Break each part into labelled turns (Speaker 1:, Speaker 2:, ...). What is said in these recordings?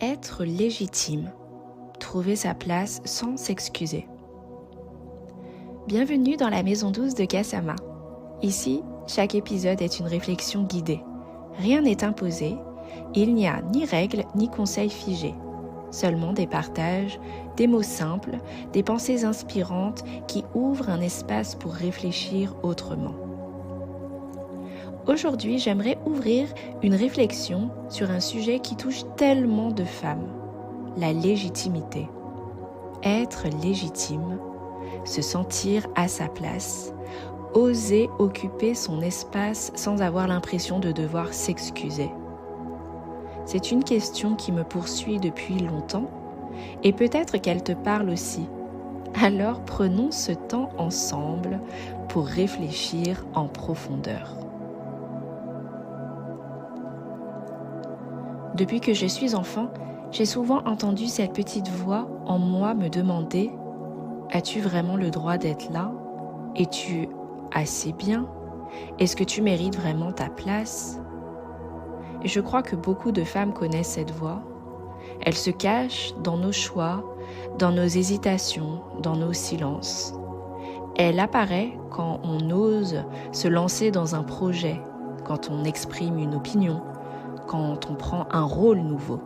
Speaker 1: Être légitime, trouver sa place sans s'excuser. Bienvenue dans la maison douce de Gassama. Ici, chaque épisode est une réflexion guidée. Rien n'est imposé, il n'y a ni règles ni conseils figés. Seulement des partages, des mots simples, des pensées inspirantes qui ouvrent un espace pour réfléchir autrement. Aujourd'hui, j'aimerais ouvrir une réflexion sur un sujet qui touche tellement de femmes, la légitimité. Être légitime, se sentir à sa place, oser occuper son espace sans avoir l'impression de devoir s'excuser. C'est une question qui me poursuit depuis longtemps et peut-être qu'elle te parle aussi. Alors prenons ce temps ensemble pour réfléchir en profondeur. Depuis que je suis enfant, j'ai souvent entendu cette petite voix en moi me demander « As-tu vraiment le droit d'être là? Es-tu assez bien? Est-ce que tu mérites vraiment ta place ?» Et je crois que beaucoup de femmes connaissent cette voix. Elle se cache dans nos choix, dans nos hésitations, dans nos silences. Elle apparaît quand on ose se lancer dans un projet, quand on exprime une opinion, quand on prend un rôle nouveau.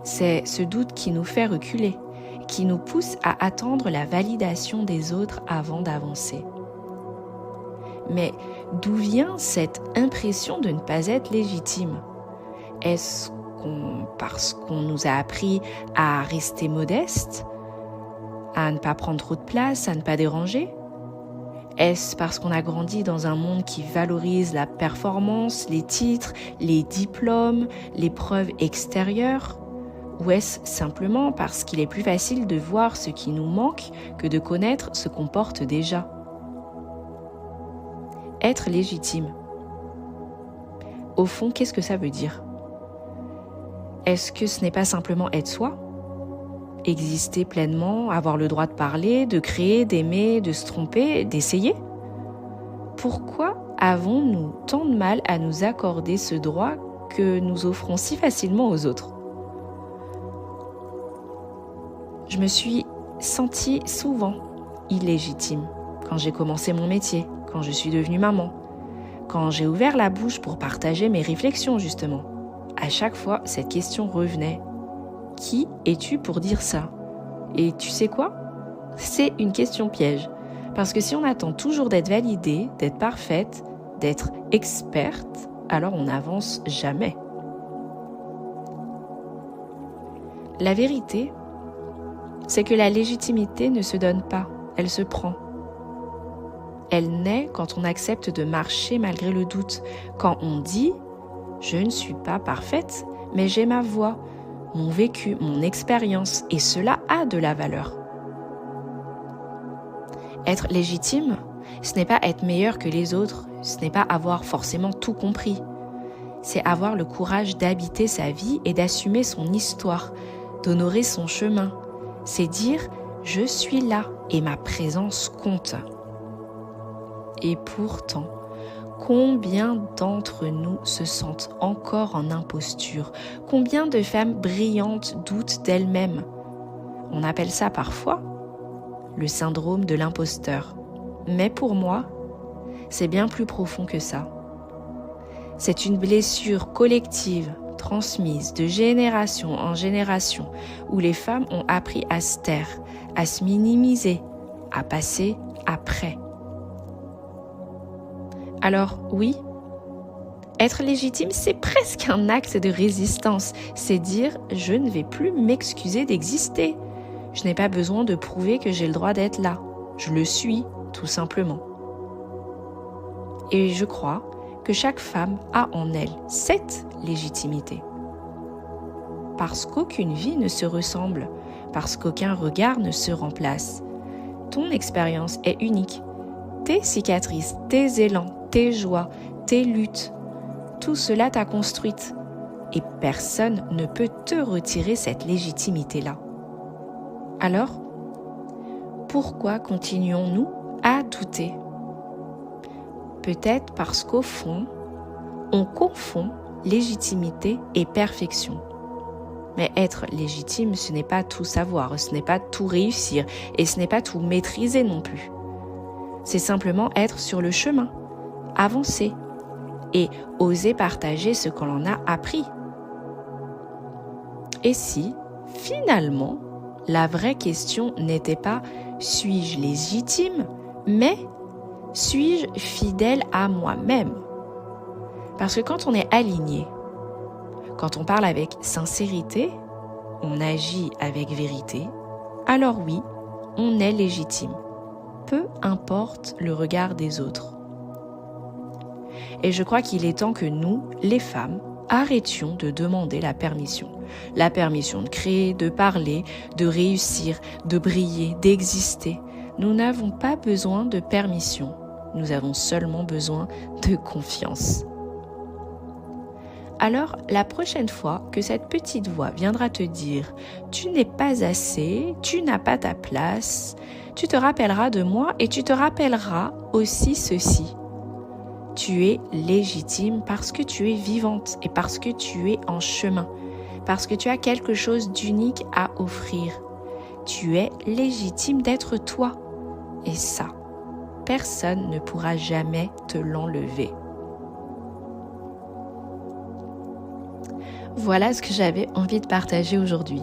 Speaker 1: C'est ce doute qui nous fait reculer, qui nous pousse à attendre la validation des autres avant d'avancer. Mais d'où vient cette impression de ne pas être légitime? Est-ce parce qu'on nous a appris à rester modeste, à ne pas prendre trop de place, à ne pas déranger? Est-ce parce qu'on a grandi dans un monde qui valorise la performance, les titres, les diplômes, les preuves extérieures? Ou est-ce simplement parce qu'il est plus facile de voir ce qui nous manque que de connaître ce qu'on porte déjà? Être légitime. Au fond, qu'est-ce que ça veut dire? Est-ce que ce n'est pas simplement être soi? Exister pleinement, avoir le droit de parler, de créer, d'aimer, de se tromper, d'essayer? Pourquoi avons-nous tant de mal à nous accorder ce droit que nous offrons si facilement aux autres? Je me suis sentie souvent illégitime quand j'ai commencé mon métier, quand je suis devenue maman, quand j'ai ouvert la bouche pour partager mes réflexions justement. À chaque fois, cette question revenait. Qui es-tu pour dire ça? Et tu sais quoi? C'est une question piège. Parce que si on attend toujours d'être validée, d'être parfaite, d'être experte, alors on n'avance jamais. La vérité, c'est que la légitimité ne se donne pas, elle se prend. Elle naît quand on accepte de marcher malgré le doute, quand on dit « je ne suis pas parfaite, mais j'ai ma voix ». Mon vécu, mon expérience, et cela a de la valeur. Être légitime, ce n'est pas être meilleur que les autres, ce n'est pas avoir forcément tout compris. C'est avoir le courage d'habiter sa vie et d'assumer son histoire, d'honorer son chemin. C'est dire « je suis là et ma présence compte ». Et pourtant, combien d'entre nous se sentent encore en imposture? Combien de femmes brillantes doutent d'elles-mêmes? On appelle ça parfois le syndrome de l'imposteur. Mais pour moi, c'est bien plus profond que ça. C'est une blessure collective, transmise de génération en génération, où les femmes ont appris à se taire, à se minimiser, à passer après. Alors oui, être légitime, c'est presque un acte de résistance. C'est dire « je ne vais plus m'excuser d'exister ». Je n'ai pas besoin de prouver que j'ai le droit d'être là. Je le suis, tout simplement. Et je crois que chaque femme a en elle cette légitimité. Parce qu'aucune vie ne se ressemble, parce qu'aucun regard ne se remplace. Ton expérience est unique. Tes cicatrices, tes élans, tes joies, tes luttes, tout cela t'a construite et personne ne peut te retirer cette légitimité-là. Alors, pourquoi continuons-nous à douter? Peut-être parce qu'au fond, on confond légitimité et perfection. Mais être légitime, ce n'est pas tout savoir, ce n'est pas tout réussir et ce n'est pas tout maîtriser non plus. C'est simplement être sur le chemin, avancer et oser partager ce qu'on en a appris. Et si, finalement, la vraie question n'était pas « suis-je légitime ?» mais « suis-je fidèle à moi-même ?» Parce que quand on est aligné, quand on parle avec sincérité, on agit avec vérité, alors oui, on est légitime, peu importe le regard des autres. Et je crois qu'il est temps que nous, les femmes, arrêtions de demander la permission. La permission de créer, de parler, de réussir, de briller, d'exister. Nous n'avons pas besoin de permission, nous avons seulement besoin de confiance. Alors, la prochaine fois que cette petite voix viendra te dire « Tu n'es pas assez, tu n'as pas ta place », tu te rappelleras de moi et tu te rappelleras aussi ceci. Tu es légitime parce que tu es vivante et parce que tu es en chemin, parce que tu as quelque chose d'unique à offrir. Tu es légitime d'être toi. Et ça, personne ne pourra jamais te l'enlever. Voilà ce que j'avais envie de partager aujourd'hui.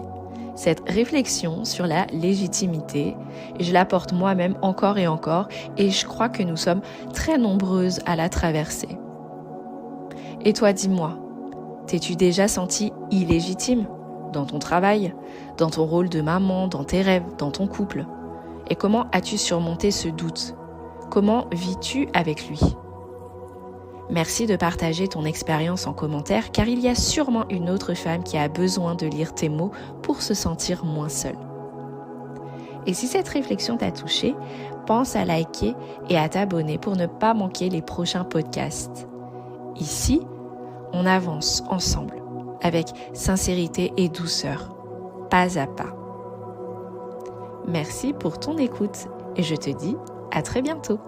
Speaker 1: Cette réflexion sur la légitimité, je la porte moi-même encore et encore et je crois que nous sommes très nombreuses à la traverser. Et toi, dis-moi, t'es-tu déjà sentie illégitime dans ton travail, dans ton rôle de maman, dans tes rêves, dans ton couple? Et comment as-tu surmonté ce doute? Comment vis-tu avec lui? Merci de partager ton expérience en commentaire car il y a sûrement une autre femme qui a besoin de lire tes mots pour se sentir moins seule. Et si cette réflexion t'a touché, pense à liker et à t'abonner pour ne pas manquer les prochains podcasts. Ici, on avance ensemble avec sincérité et douceur, pas à pas. Merci pour ton écoute et je te dis à très bientôt.